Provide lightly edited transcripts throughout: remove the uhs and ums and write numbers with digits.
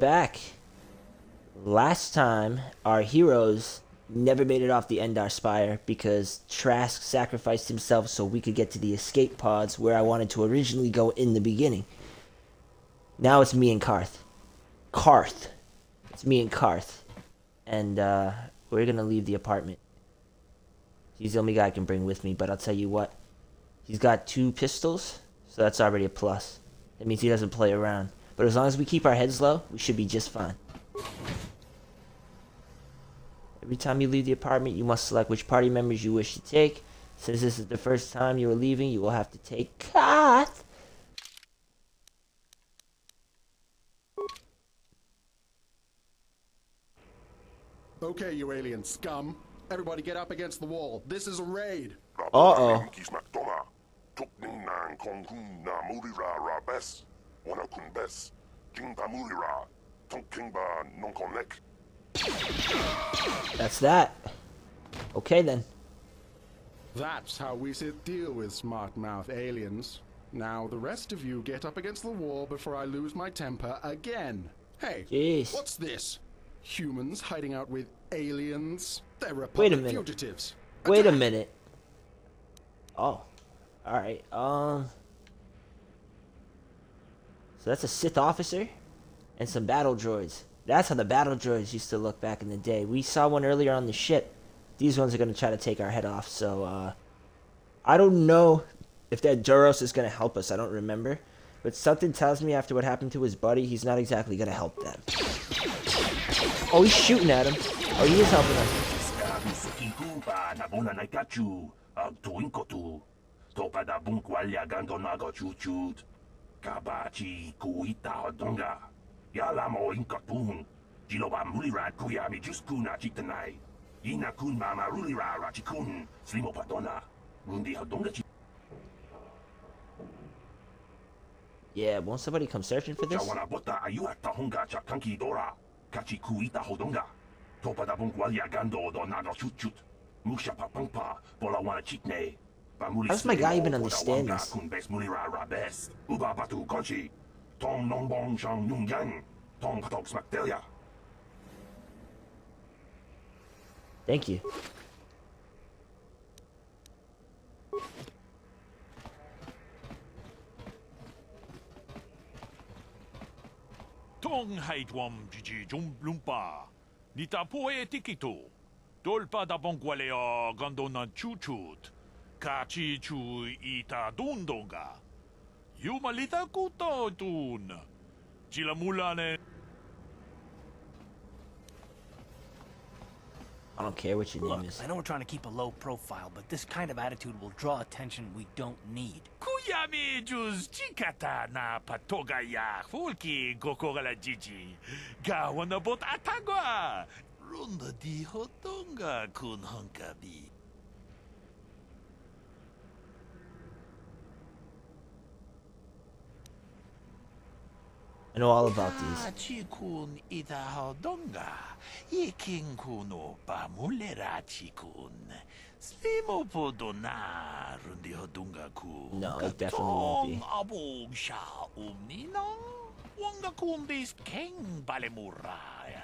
Back. Last time, our heroes never made it off the Endar Spire because Trask sacrificed himself so we could get to the escape pods where I wanted to originally go in the beginning. Now it's me and Karth. It's me and Karth. And we're gonna leave the apartment. He's the only guy I can bring with me, but I'll tell you what. He's got 2 pistols, so that's already a plus. That means he doesn't play around. But as long as we keep our heads low, we should be just fine. Every time you leave the apartment, you must select which party members you wish to take. Since this is the first time you are leaving, you will have to take Karth. Okay, you alien scum. Everybody get up against the wall. This is a raid. Uh-oh. That's that. Okay then. That's how we sit deal with smart mouth aliens. Now the rest of you get up against the wall before I lose my temper again. Hey, Jeez. what's this? Humans hiding out with aliens? They're Wait a Republic minute. fugitives. Wait a Attack! minute. Oh. Alright, So that's a Sith officer and some battle droids. That's how the battle droids used to look back in the day. We saw one earlier on the ship. These ones are going to try to take our head off, so, I don't know if that Duros is going to help us. I don't remember. But something tells me after what happened to his buddy, he's not exactly going to help them. Oh, he's shooting at him. Oh, he is helping us. Yeah, won't somebody come searching for this? How's my guy even understand this? Thank you. Tong haitwam jiji lumpa. Nita poe tikito. Dolpa da bongwaleo gandona chuchut. Kachi chu ita dundonga. Yumalita kuto tun. Chilamulane. I don't care what your name is. I know we're trying to keep a low profile, but this kind of attitude will draw attention we don't need. Kuyami juz chikata na patoga ya fulki gokogala jiji. Gawana bot atagwa. Runda di hotonga kun hankabi. I know all about these. Chikun ita hodonga. Yiking kuno pamulera chikun. Slimo podona rundi hodunga ku. No, it definitely won't be. Abog sha umninong. Wanga kundis king balemuraya.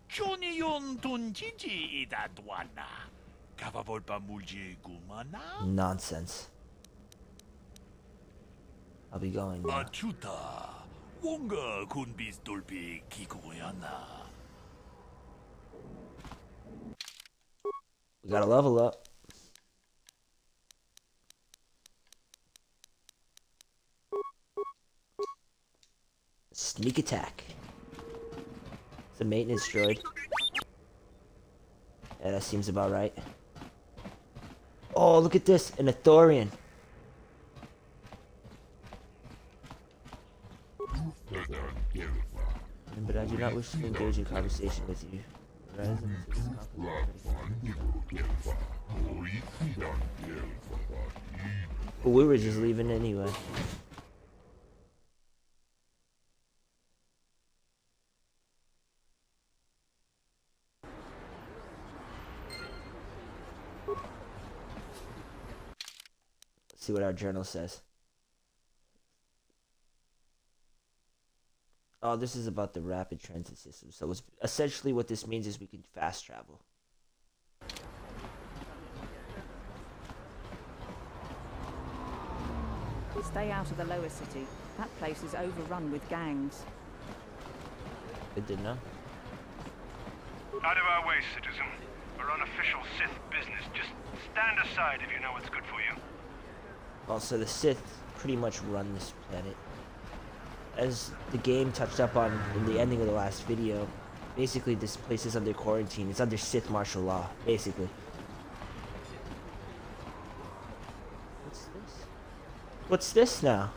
Johnny yun tunjiji ida dwana. Kavavol pamulji gumana. Nonsense. I'll be going now. Achuta. Wonga kun bis dolpi kikoyana. We gotta level up. Sneak attack. It's a maintenance droid. Yeah, that seems about right. Oh, look at this. An Athorian. But I do not wish to engage in conversation with you. Well, we were just leaving anyway. Let's see what our journal says. Oh, this is about the rapid transit system. So it's essentially what this means is we can fast travel. Stay out of the lower city. That place is overrun with gangs. Good to know. Out of our way, citizen. We're on official Sith business. Just stand aside if you know what's good for you. Also, the Sith pretty much run this planet. As the game touched up on in the ending of the last video, basically this place is under quarantine. It's under Sith martial law, basically. What's this? What's this now?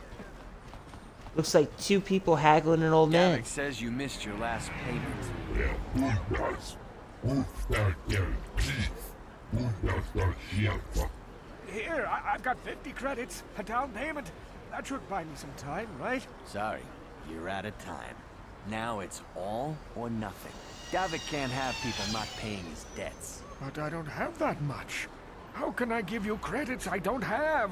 Looks like two people haggling an old man. Derek says you missed your last payment. Here, I've got 50 credits, a down payment. That should buy me some time, right? Sorry, you're out of time. Now it's all or nothing. Davik can't have people not paying his debts. But I don't have that much. How can I give you credits I don't have?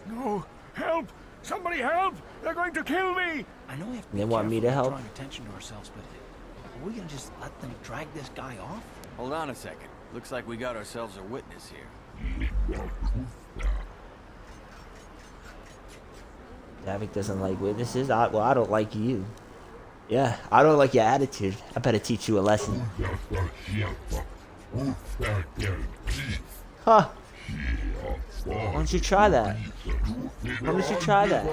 No, help! Somebody help! They're going to kill me! I know we have to They be want me to careful help? drawing attention to ourselves, but are we gonna just let them drag this guy off? Hold on a second. Looks like we got ourselves a witness here. Davik doesn't like witnesses. Well, I don't like you. Yeah, I don't like your attitude. I better teach you a lesson. Huh. Why don't you try that? Why don't you try that?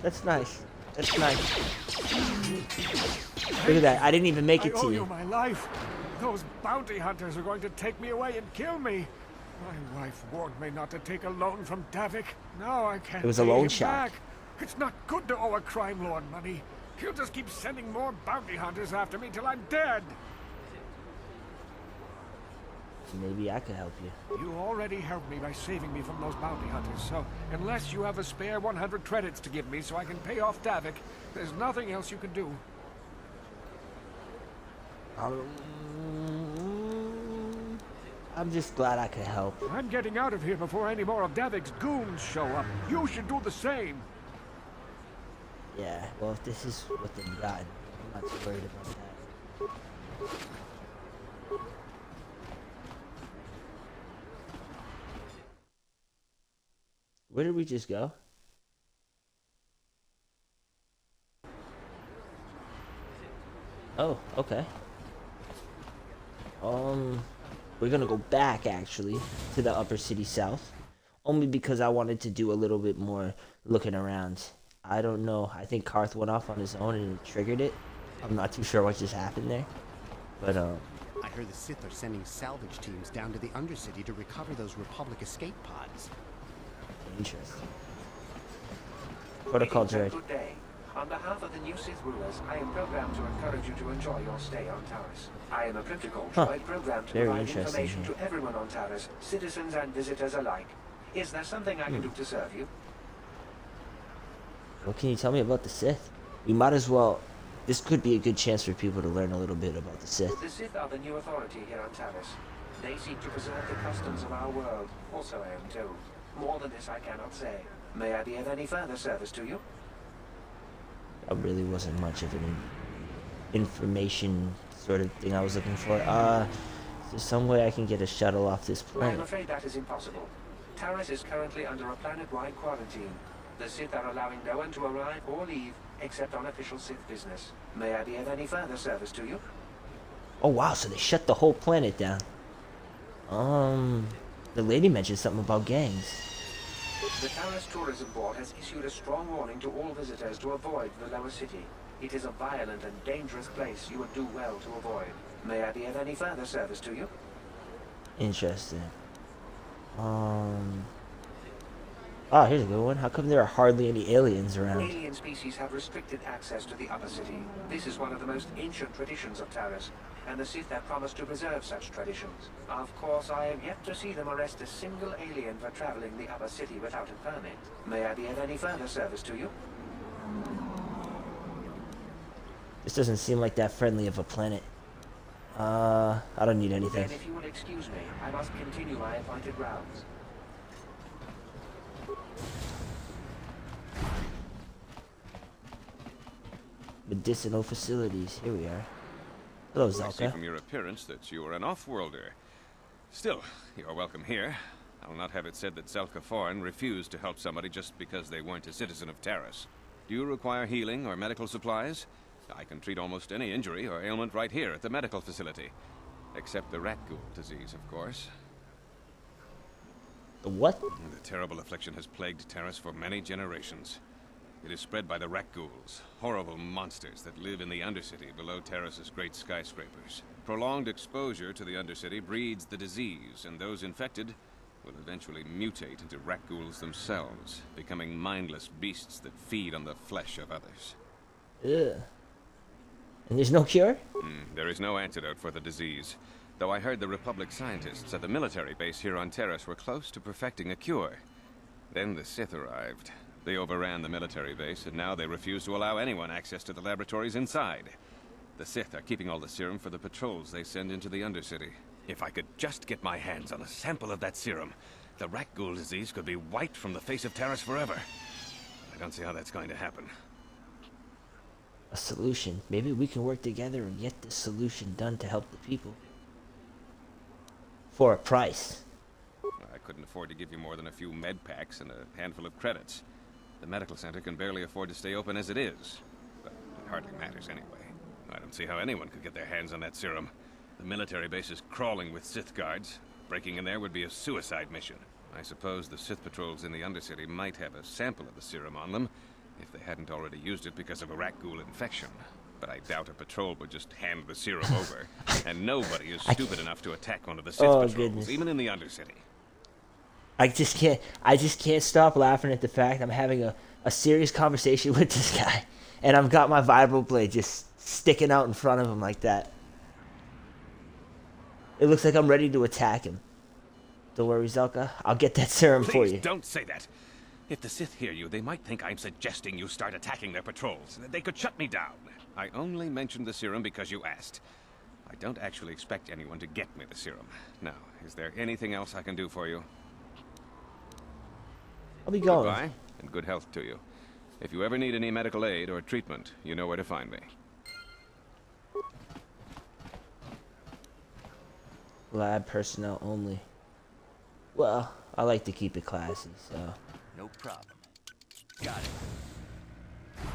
That's nice. That's nice. Look at that. I didn't even make it I to owe you. you my life. Those bounty hunters are going to take me away and kill me. My wife warned me not to take a loan from Davik. Now I can't It was a pay loan him shark. back. It's not good to owe a crime lord money. He'll just keep sending more bounty hunters after me till I'm dead. Maybe I could help you. You already helped me by saving me from those bounty hunters, so unless you have a spare 100 credits to give me so I can pay off Davik, there's nothing else you can do. I'm just glad I could help. I'm getting out of here before any more of Davik's goons show up. You should do the same. Yeah, well, if this is what they've gotten, I'm not too worried about that. Where did we just go? Oh, okay. We're gonna go back, actually, to the upper city south. Only because I wanted to do a little bit more looking around. I don't know. I think Karth went off on his own and it triggered it. I'm not too sure what just happened there. But, I heard the Sith are sending salvage teams down to the Undercity to recover those Republic escape pods. interesting. Protocol droid. Good day. On behalf of the new Sith rulers, I am programmed to encourage you to enjoy your stay on Taris. I am a protocol droid programmed to Very provide interesting information here. to everyone on Taris, citizens and visitors alike. Is there something I can do to serve you? What can you tell me about the Sith? We might as well... This could be a good chance for people to learn a little bit about the Sith. The Sith are the new authority here on Taris. They seek to preserve the customs of our world. Also, I am told. More than this I cannot say. May I be of any further service to you? That really wasn't much of an information sort of thing I was looking for. Is there some way I can get a shuttle off this I'm planet? afraid that is impossible. Taris is currently under a planet-wide quarantine. The Sith are allowing no one to arrive or leave except on official Sith business. May I be of any further service to you? Oh wow, so they shut the whole planet down. The lady mentioned something about gangs. The Taris Tourism Board has issued a strong warning to all visitors to avoid the lower city. It is a violent and dangerous place you would do well to avoid. May I be of any further service to you? Interesting. Here's a good one. How come there are hardly any aliens around? Alien species have restricted access to the upper city. This is one of the most ancient traditions of Taris, and the Sith have promised to preserve such traditions. Of course, I have yet to see them arrest a single alien for traveling the upper city without a permit. May I be of any further service to you? This doesn't seem like that friendly of a planet. I don't need anything. Then if you will excuse me, I must continue my appointed rounds. Medicinal facilities. Here we are. Hello, I see Zelka. from your appearance that you are an off-worlder. Still, you are welcome here. I'll not have it said that Zelka Foreign refused to help somebody just because they weren't a citizen of Taris. Do you require healing or medical supplies? I can treat almost any injury or ailment right here at the medical facility. Except the rat ghoul disease, of course. The what? The terrible affliction has plagued Taris for many generations. It is spread by the rat ghouls, horrible monsters that live in the Undercity below Taris's great skyscrapers. Prolonged exposure to the Undercity breeds the disease, and those infected will eventually mutate into rat ghouls themselves, becoming mindless beasts that feed on the flesh of others. Ugh. And there's no cure? There is no antidote for the disease, though I heard the Republic scientists at the military base here on Taris were close to perfecting a cure. Then the Sith arrived. They overran the military base, and now they refuse to allow anyone access to the laboratories inside. The Sith are keeping all the serum for the patrols they send into the Undercity. If I could just get my hands on a sample of that serum, the rat ghoul disease could be wiped from the face of Taris forever. I don't see how that's going to happen. A solution. Maybe we can work together and get this solution done to help the people. For a price. I couldn't afford to give you more than a few med packs and a handful of credits. The medical center can barely afford to stay open as it is. But it hardly matters anyway. I don't see how anyone could get their hands on that serum. The military base is crawling with Sith guards. Breaking in there would be a suicide mission. I suppose the Sith patrols in the Undercity might have a sample of the serum on them, if they hadn't already used it because of a rat ghoul infection. But I doubt a patrol would just hand the serum over. And nobody is stupid enough to attack one of the Sith patrols, goodness. even in the Undercity. I just can't stop laughing at the fact I'm having a serious conversation with this guy. And I've got my vibro blade just sticking out in front of him like that. It looks like I'm ready to attack him. Don't worry, Zelka. I'll get that serum for you. Please don't say that. If the Sith hear you, they might think I'm suggesting you start attacking their patrols. They could shut me down. I only mentioned the serum because you asked. I don't actually expect anyone to get me the serum. Now, is there anything else I can do for you? I'll be going. Goodbye, and good health to you. If you ever need any medical aid or treatment, you know where to find me. Lab personnel only. Well, I like to keep it classy, so. No problem. Got it.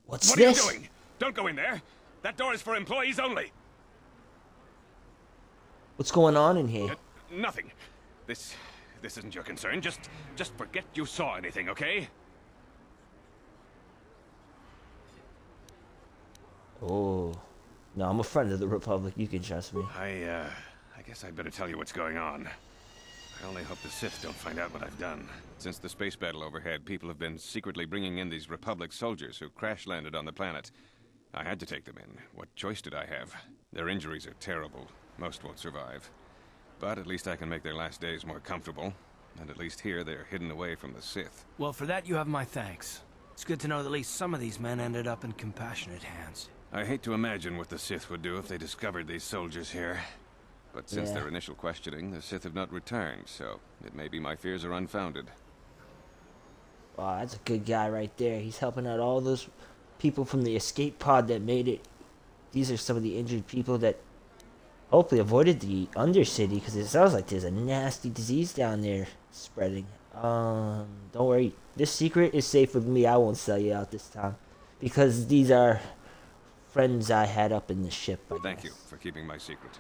What's What this? are you doing? Don't go in there. That door is for employees only. What's going on in here? Nothing. This isn't your concern. Just forget you saw anything, okay? Oh. No, I'm a friend of the Republic. You can trust me. I guess I'd better tell you what's going on. I only hope the Sith don't find out what I've done. Since the space battle overhead, people have been secretly bringing in these Republic soldiers who crash-landed on the planet. I had to take them in. What choice did I have? Their injuries are terrible. Most won't survive. But at least I can make their last days more comfortable. And at least here, they're hidden away from the Sith. Well, for that you have my thanks. It's good to know that at least some of these men ended up in compassionate hands. I hate to imagine what the Sith would do if they discovered these soldiers here. But since their initial questioning, the Sith have not returned, so it may be my fears are unfounded. Wow, that's a good guy right there. He's helping out all those people from the escape pod that made it. These are some of the injured people that hopefully avoided the Undercity, because it sounds like there's a nasty disease down there spreading. Don't worry. This secret is safe with me. I won't sell you out this time. Because these are friends I had up in the ship, I Thank you guess. for keeping my secret.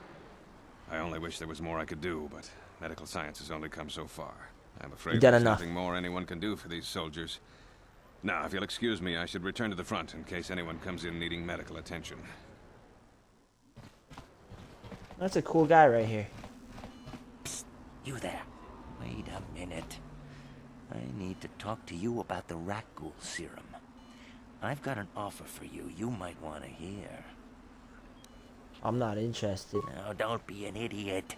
I only wish there was more I could do, but medical science has only come so far. I'm afraid You've done there's enough. nothing more anyone can do for these soldiers. Now, if you'll excuse me, I should return to the front in case anyone comes in needing medical attention. That's a cool guy right here. Psst, you there. Wait a minute. I need to talk to you about the rat ghoul serum. I've got an offer for you might want to hear. I'm not interested. Now, don't be an idiot.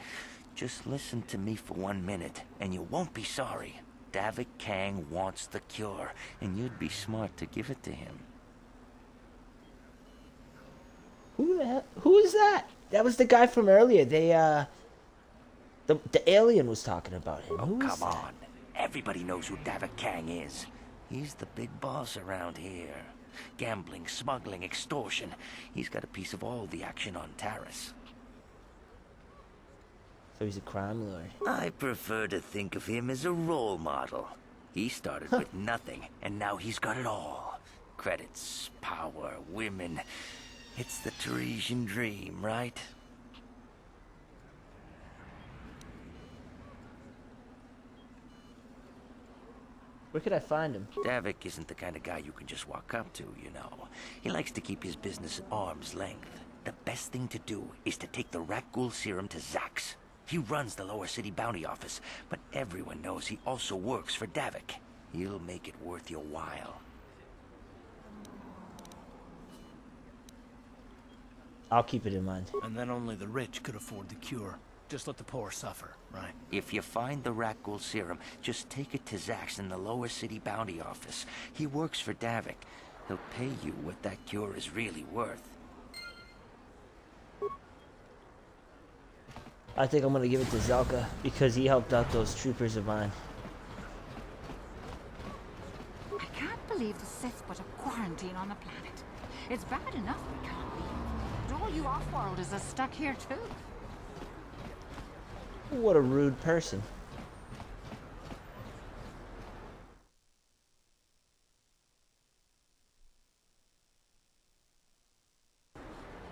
Just listen to me for 1 minute, and you won't be sorry. Davik Kang wants the cure, and you'd be smart to give it to him. Who the hell? Who is that? That was the guy from earlier. The alien was talking about him. Oh, Who is come that? on. Everybody knows who Davik Kang is. He's the big boss around here. Gambling, smuggling, extortion. He's got a piece of all the action on Taris. So he's a crime lord. I prefer to think of him as a role model. He started with nothing, and now he's got it all. Credits, power, women. It's the Tarisian dream, right? Where could I find him? Davik isn't the kind of guy you can just walk up to, you know. He likes to keep his business at arm's length. The best thing to do is to take the rat ghoul serum to Zax. He runs the lower city bounty office, but everyone knows he also works for Davik. He'll make it worth your while. I'll keep it in mind. And then only the rich could afford the cure. Just let the poor suffer, right? If you find the rat ghoul serum, just take it to Zax in the lower city bounty office. He works for Davik. He'll pay you what that cure is really worth. I think I'm gonna give it to Zelka because he helped out those troopers of mine. I can't believe the Sith put a quarantine on the planet. It's bad enough we can't leave. But all you off-worlders are stuck here too. What a rude person.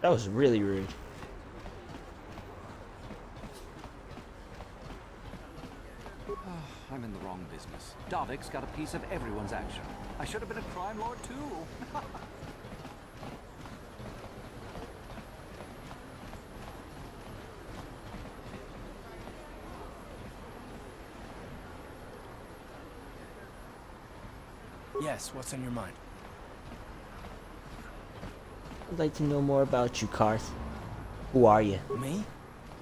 That was really rude. I'm in the wrong business. Davik's got a piece of everyone's action. I should have been a crime lord too. Yes, what's on your mind? I'd like to know more about you, Karth. Who are you? Me?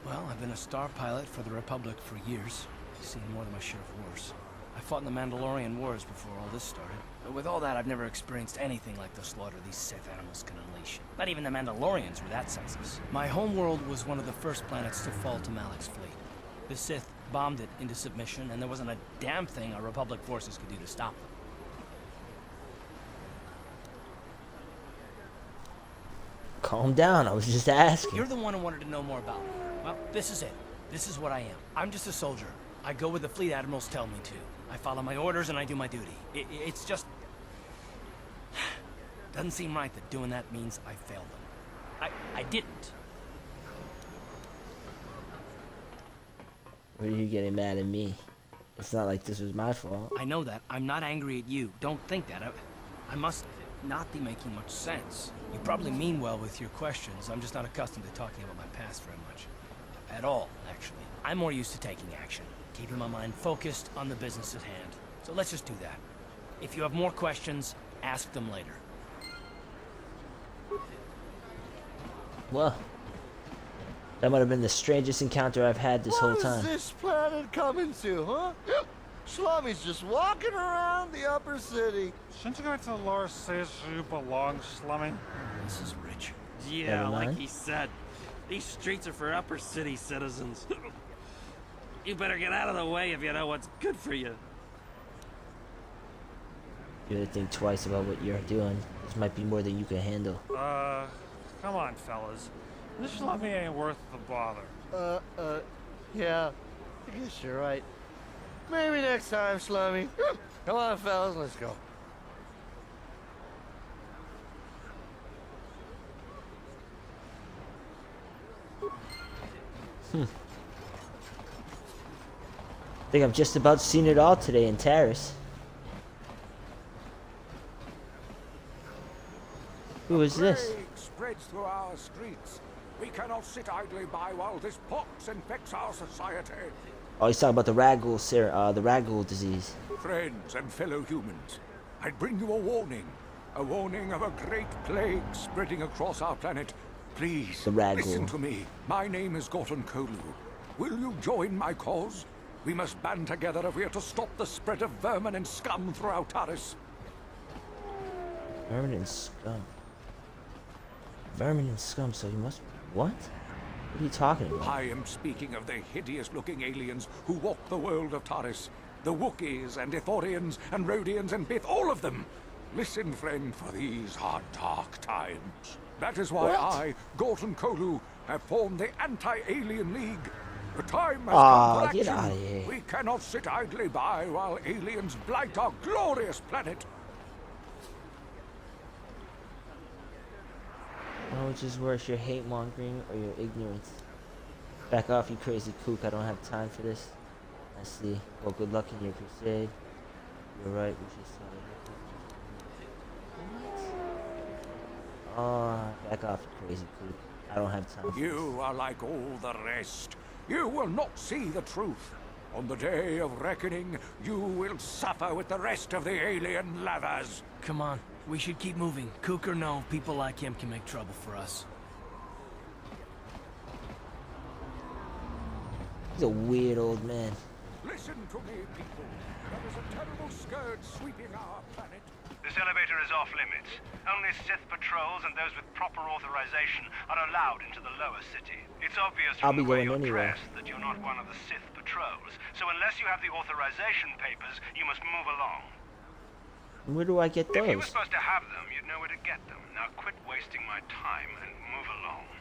Well, I've been a star pilot for the Republic for years. I've seen more than my share of wars. I fought in the Mandalorian Wars before all this started. But with all that, I've never experienced anything like the slaughter these Sith animals can unleash. Not even the Mandalorians were that senseless. My homeworld was one of the first planets to fall to Malak's fleet. The Sith bombed it into submission, and there wasn't a damn thing our Republic forces could do to stop them. Calm down, I was just asking. You're the one who wanted to know more about me. Well, this is it. This is what I am. I'm just a soldier. I go where the fleet admirals tell me to. I follow my orders and I do my duty. It's just... doesn't seem right that doing that means I failed them. I didn't. Why are you getting mad at me? It's not like this was my fault. I know that. I'm not angry at you. Don't think that. I must not be making much sense. You probably mean well with your questions. I'm just not accustomed to talking about my past very much. At all, actually. I'm more used to taking action, keeping my mind focused on the business at hand. So let's just do that. If you have more questions, ask them later. Well, that might have been the strangest encounter I've had this whole time. What is this planet coming to, huh? Slummy's just walking around the upper city. Shouldn't you go to the lower cities where you belong, Slummy? This is rich. Yeah, like he said. These streets are for upper city citizens. You better get out of the way if you know what's good for you. You gotta think twice about what you're doing. This might be more than you can handle. Come on, fellas. This Slummy ain't worth the bother. Yeah. I guess you're right. Maybe next time, Slummy. Come on, fellas, let's go. I think I've just about seen it all today in Taris. Who is this? Plague spreads through our streets. We cannot sit idly by while this pox infects our society. Oh, he's talking about the ragul disease. Friends and fellow humans, I bring you a warning of a great plague spreading across our planet. Please, listen to me. My name is Gorton Kolu. Will you join my cause? We must band together if we are to stop the spread of vermin and scum throughout Taris. Vermin and scum. Vermin and scum, so you must... What? What are you talking about? I am speaking of the hideous-looking aliens who walk the world of Taris. The Wookiees and Ithorians and Rhodians and Bith, all of them. Listen, friend, for these are dark times. That is why I, Gorton Kolu, have formed the Anti-Alien League. The time has come for get action. out of here. We cannot sit idly by while aliens blight our glorious planet. Oh, which is worse, your hate mongering or your ignorance? Back off, you crazy kook. I don't have time for this. I see. Well, good luck in your crusade. You're right, we should start it. Oh, back off, you crazy kook. I don't have time for You are like all the rest. You will not see the truth. On the day of reckoning, you will suffer with the rest of the alien lathers. Come on, we should keep moving. Kook or no, people like him can make trouble for us. He's a weird old man. Listen to me, people. There is a terrible scourge sweeping our planet. This elevator is off limits. Only Sith patrols and those with proper authorization are allowed into the lower city. It's obvious I'll from be the way going you're anywhere. dressed that you're not one of the Sith patrols. So unless you have the authorization papers, you must move along. Where do I get If you were those? supposed to have them, you'd know where to get them. Now quit wasting my time and move along.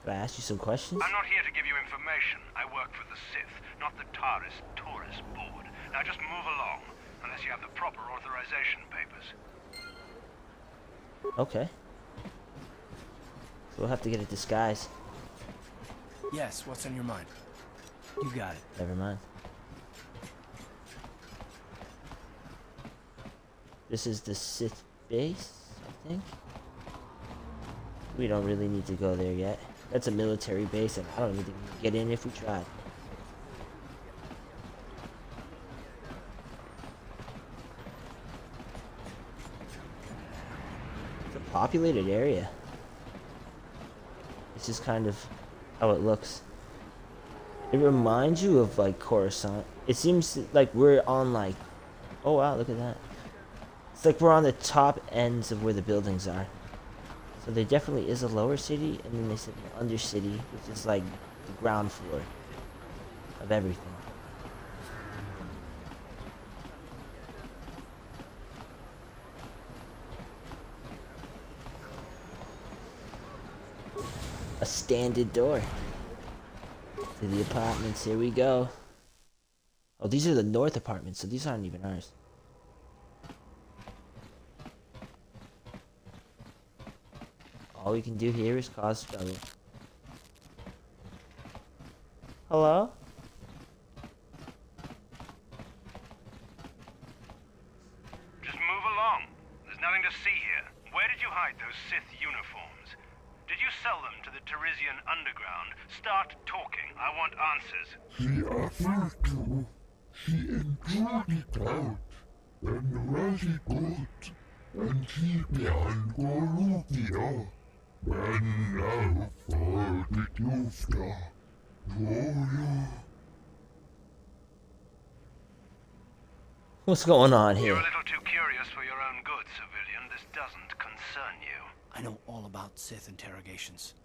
Can I ask you some questions? I'm not here to give you information. I work for the Sith, not the Taris Tourist Board. Now just move along, unless you have the proper authorization papers. Okay. So we'll have to get a disguise. Yes, what's on your mind? You got it. Never mind. This is the Sith base, I think. We don't really need to go there yet. That's a military base, and I don't even think we can get in if we tried. It's a populated area. This is kind of how it looks. It reminds you of like Coruscant. It seems like we're on like, oh wow, look at that. It's like we're on the top ends of where the buildings are. So there definitely is a lower city, and then they said an undercity, which is like the ground floor of everything. A standard door to the apartments. Here we go. Oh, these are the north apartments, so these aren't even ours. All we can do here is cause trouble. Hello? Just move along. There's nothing to see here. Where did you hide those Sith uniforms? Did you sell them to the Tarisian underground? Start talking. I want answers. She offered to. She enjoyed it out. And very good. And she began Gorubia. Men now for the Dufta. What's going on You're here? a little too curious for your own good, civilian. This doesn't concern you. I know all about Sith interrogations.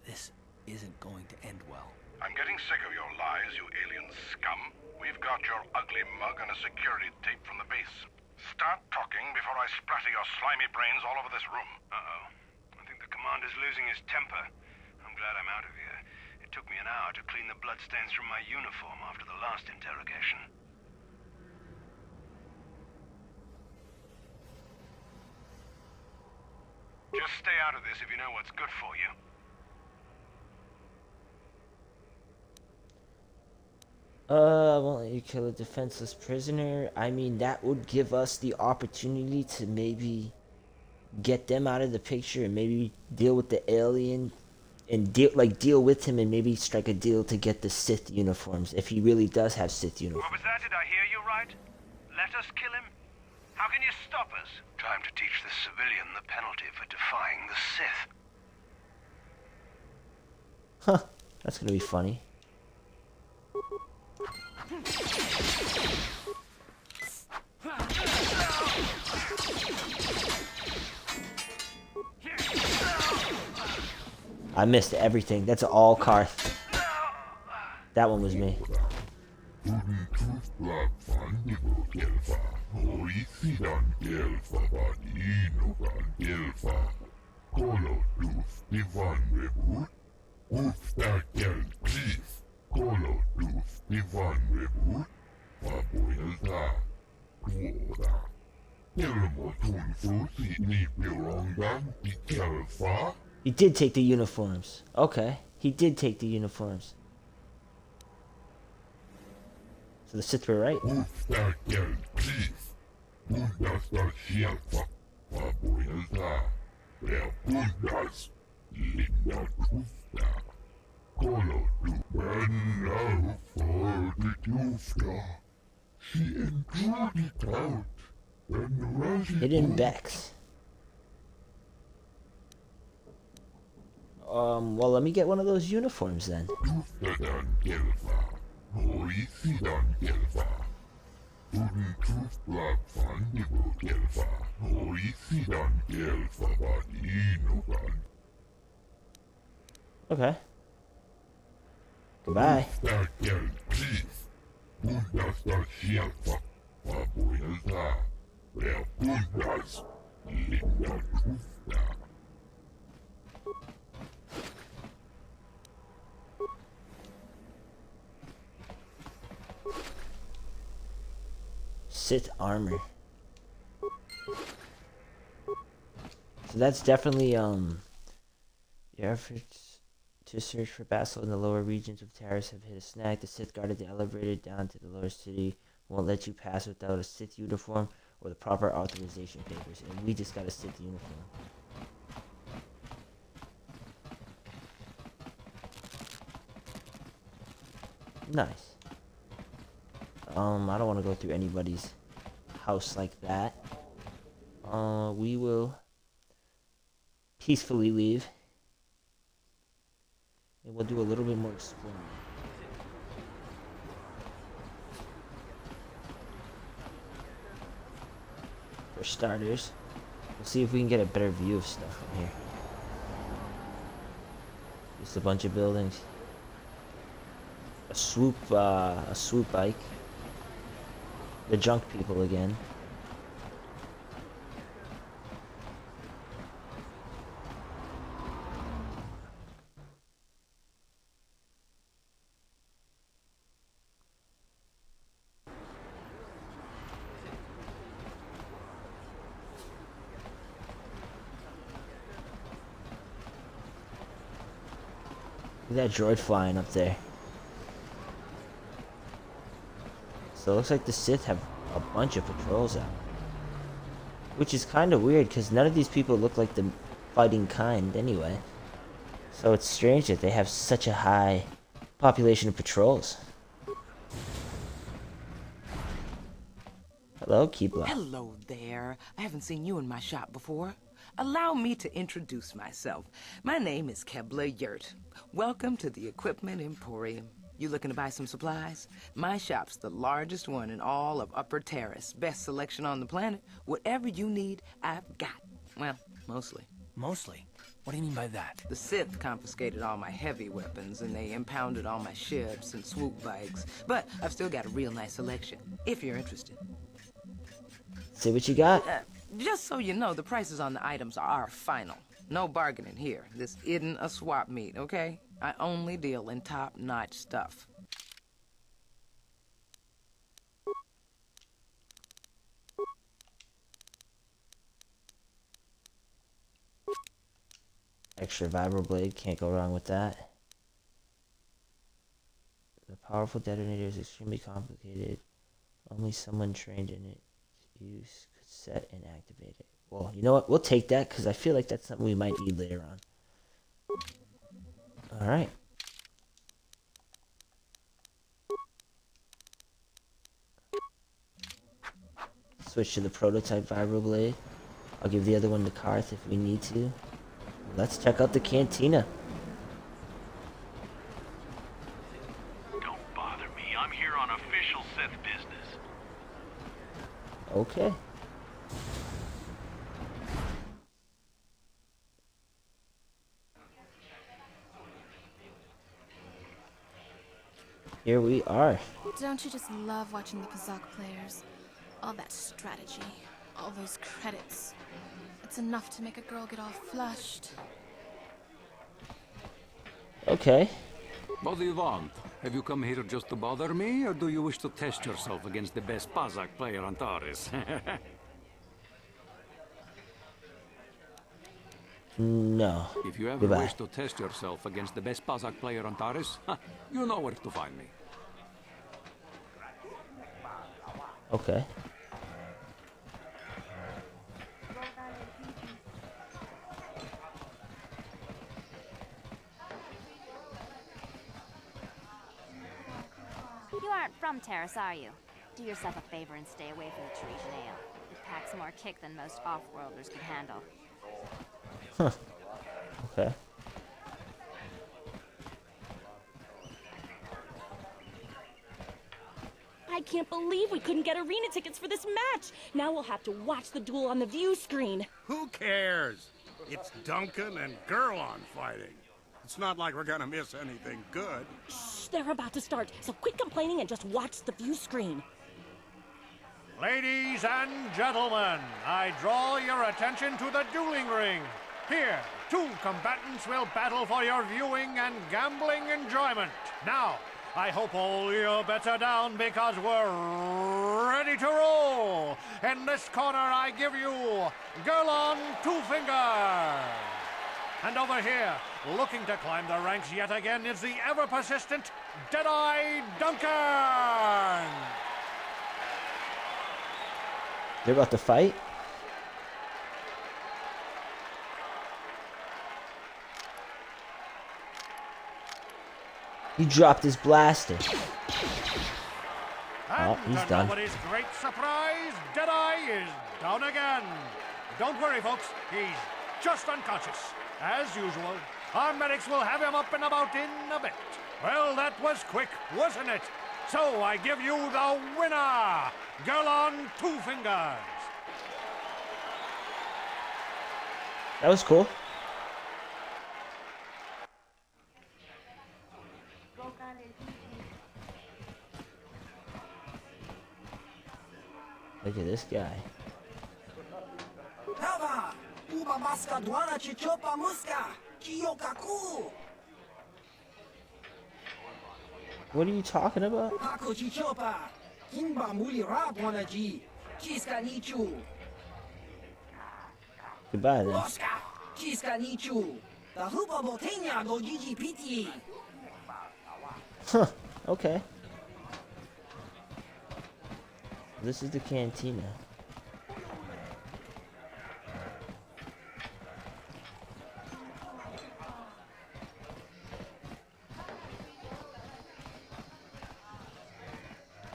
This isn't going to end well. I'm getting sick of your lies, you alien scum. We've got your ugly mug and a security tape from the base. Start talking before I splatter your slimy brains all over this room. Uh-oh. I think the commander's losing his temper. I'm glad I'm out of here. It took me an hour to clean the bloodstains from my uniform after the last interrogation. Just stay out of this if you know what's good for you. Won't let you kill a defenseless prisoner. I mean, that would give us the opportunity to maybe get them out of the picture and maybe deal with the alien and deal with him and maybe strike a deal to get the Sith uniforms if he really does have Sith uniforms. What was that? Did I hear you right? Let us kill him? How can you stop us? Time to teach this civilian the penalty for defying the Sith. Huh, that's gonna be funny. I missed everything. That's all Karth. That one was me. He did take the uniforms. Okay. He did take the uniforms. So the Sith were right. Hidden Becks. Well, let me get one of those uniforms then. Okay. Goodbye. Sith armor. So that's definitely your efforts to search for Basil in the lower regions of Taris have hit a snag. The Sith guarded the elevator down to the lower city won't let you pass without a Sith uniform or the proper authorization papers, and we just got a Sith uniform. Nice. I don't want to go through anybody's house like that. We will peacefully leave. And we'll do a little bit more exploring. For starters, we'll see if we can get a better view of stuff from here. Just a bunch of buildings. A swoop bike. The junk people again. Look at that droid flying up there. So it looks like the Sith have a bunch of patrols out. Which is kind of weird, because none of these people look like the fighting kind anyway. So it's strange that they have such a high population of patrols. Hello, Keebler. Hello there. I haven't seen you in my shop before. Allow me to introduce myself. My name is Kebler Yurt. Welcome to the Equipment Emporium. You looking to buy some supplies? My shop's the largest one in all of Upper Taris. Best selection on the planet. Whatever you need, I've got. Well, mostly. Mostly? What do you mean by that? The Sith confiscated all my heavy weapons, and they impounded all my ships and swoop bikes. But I've still got a real nice selection, if you're interested. See what you got? Just so you know, the prices on the items are final. No bargaining here. This isn't a swap meet, okay? I only deal in top-notch stuff. Extra vibroblade, can't go wrong with that. The powerful detonator is extremely complicated. Only someone trained in it use could set and activate it. Well, you know what? We'll take that because I feel like that's something we might need later on. Alright. Switch to the prototype vibroblade. I'll give the other one to Karth if we need to. Let's check out the cantina. Don't bother me. I'm here on official Sith business. Okay. Here we are. Don't you just love watching the Kazakh players? All that strategy, all those credits. It's enough to make a girl get all flushed. Okay. What do you want? Have you come here just to bother me, or do you wish to test yourself against the best Kazakh player on Taris? No. If you ever Goodbye. wish to test yourself against the best Kazakh player on Taris, you know where to find me. Okay. You aren't from Taris, are you? Do yourself a favor and stay away from the Tarisian ale. It packs more kick than most off-worlders can handle. Huh. Okay. I can't believe we couldn't get arena tickets for this match. Now we'll have to watch the duel on the view screen. Who cares? It's Duncan and Gurlon fighting. It's not like we're gonna miss anything good. Shh, they're about to start, so quit complaining and just watch the view screen. Ladies and gentlemen, I draw your attention to the dueling ring. Here, two combatants will battle for your viewing and gambling enjoyment. Now, I hope all your bets are down because we're ready to roll. In this corner, I give you Gurlon Two Finger. And over here, looking to climb the ranks yet again, is the ever-persistent Deadeye Duncan. They're about to fight? He dropped his blaster. Oh, he's done. Nobody's great surprise, Deadeye is down again. Don't worry, folks. He's just unconscious. As usual, our medics will have him up and about in a bit. Well, that was quick, wasn't it? So I give you the winner, Gurlon Two Fingers. That was cool. Look at this guy. What are you talking about? Goodbye then. Huh, okay. This is the cantina.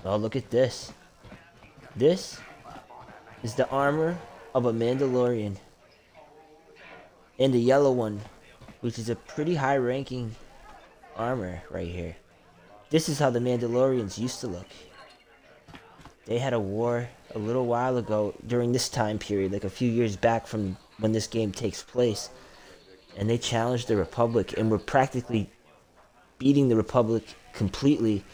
Oh, look at this. This is the armor of a Mandalorian. And the yellow one, which is a pretty high-ranking armor right here. This is how the Mandalorians used to look. They had a war a little while ago during this time period, like a few years back from when this game takes place. And they challenged the Republic and were practically beating the Republic completely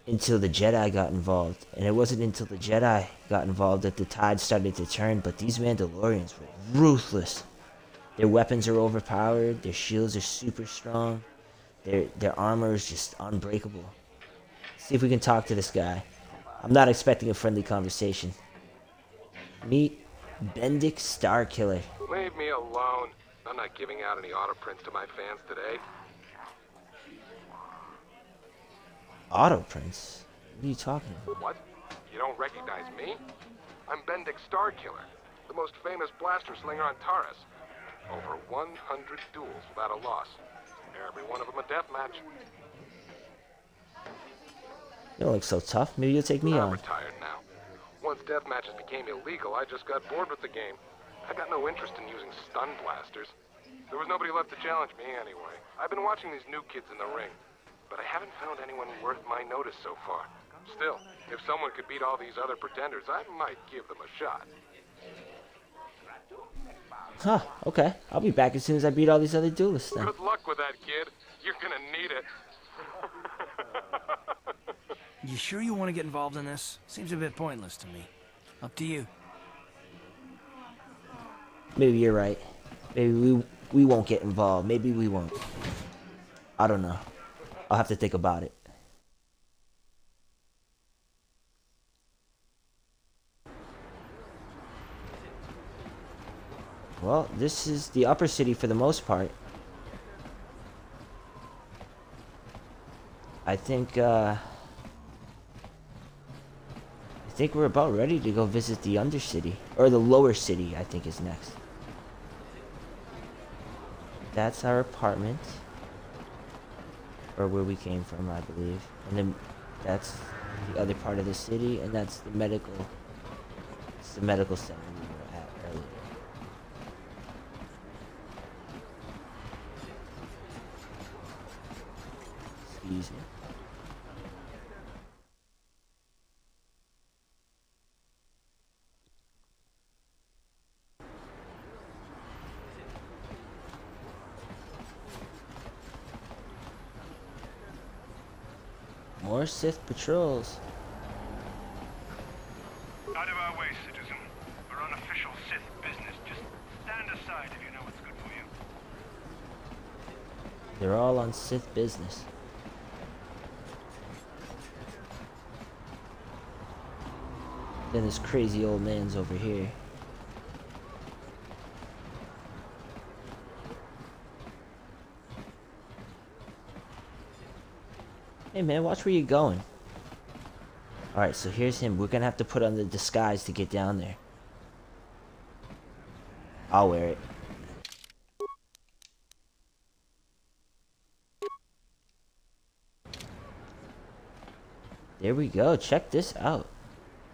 until the Jedi got involved. And it wasn't until the Jedi got involved that the tide started to turn, but these Mandalorians were ruthless. Their weapons are overpowered, their shields are super strong, their armor is just unbreakable. See if we can talk to this guy. I'm not expecting a friendly conversation. Meet Bendik Starkiller. Leave me alone. I'm not giving out any auto prints to my fans today. Auto prints? What are you talking about? What? You don't recognize me? I'm Bendik Starkiller, the most famous blaster slinger on Taris. Over 100 duels without a loss. Every one of them a death match. You don't look so tough. Maybe you'll take me I'm on. retired now. Once death matches became illegal, I just got bored with the game. I got no interest in using stun blasters. There was nobody left to challenge me anyway. I've been watching these new kids in the ring, but I haven't found anyone worth my notice so far. Still, if someone could beat all these other pretenders, I might give them a shot. Huh, okay. I'll be back as soon as I beat all these other duelists then. Good luck with that, kid. You're gonna need it. You sure you want to get involved in this? Seems a bit pointless to me. Up to you. Maybe you're right. Maybe we won't get involved. Maybe we won't. I don't know. I'll have to think about it. Well, this is the upper city for the most part. I think we're about ready to go visit the undercity. Or the lower city, I think, is next. That's our apartment. Or where we came from, I believe. And then that's the other part of the city, and that's the medical... It's the medical center we were at earlier. Excuse me. More Sith patrols. Out of our way, citizen. We're on official Sith business. Just stand aside if you know what's good for you. They're all on Sith business. Then this crazy old man's over here. Hey man, watch where you're going. Alright, so here's him. We're gonna have to put on the disguise to get down there. I'll wear it. There we go. Check this out.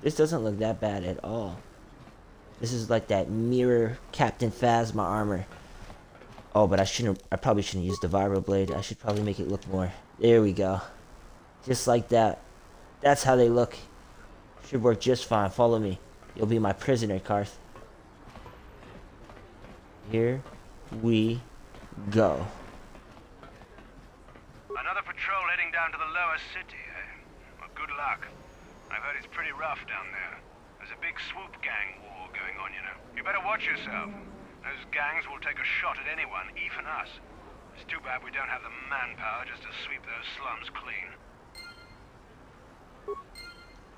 This doesn't look that bad at all. This is like that mirror Captain Phasma armor. Oh, but I probably shouldn't use the vibroblade. I should probably make it look more. There we go. Just like that. That's how they look. Should work just fine. Follow me. You'll be my prisoner, Karth. Here we go. Another patrol heading down to the lower city, eh? Well, good luck. I've heard it's pretty rough down there. There's a big swoop gang war going on, you know. You better watch yourself. Those gangs will take a shot at anyone, even us. It's too bad we don't have the manpower just to sweep those slums clean.